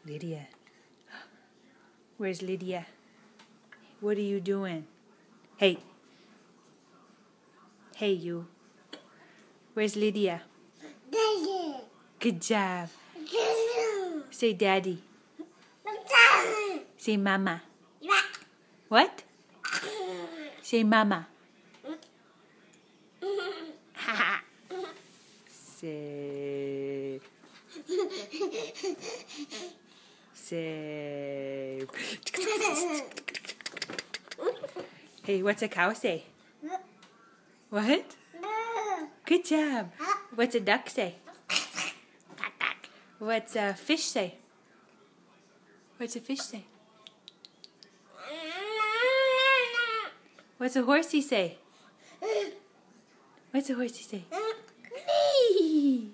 Lydia. Where's Lydia? What are you doing? Hey. Hey, you. Where's Lydia? Daddy. Good job. Daddy. Say daddy. Daddy. Say mama. Yeah. What? Say mama. Say. Say. Hey, what's a cow say? What? Good job. What's a duck say? What's a fish say? What's a fish say? What's a horsey say? What's a horsey say? Wee.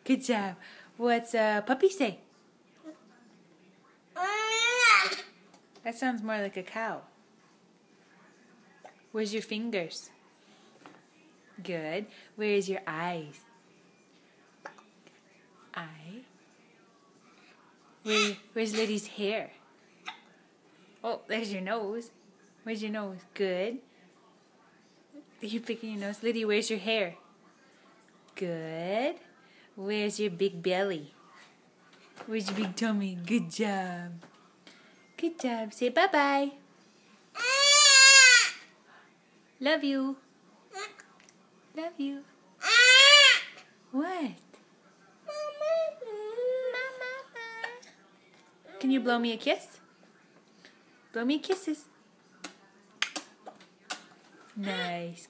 Good job. What's a puppy say? That sounds more like a cow. Where's your fingers? Good. Where's your eyes? Eye. Where's Liddy's hair? Oh, there's your nose. Where's your nose? Good. Are you picking your nose? Liddy, where's your hair? Good. Where's your big belly? Where's your big tummy? Good job. Good job. Say bye-bye. Love you. Love you. What? Can you blow me a kiss? Blow me kisses. Nice.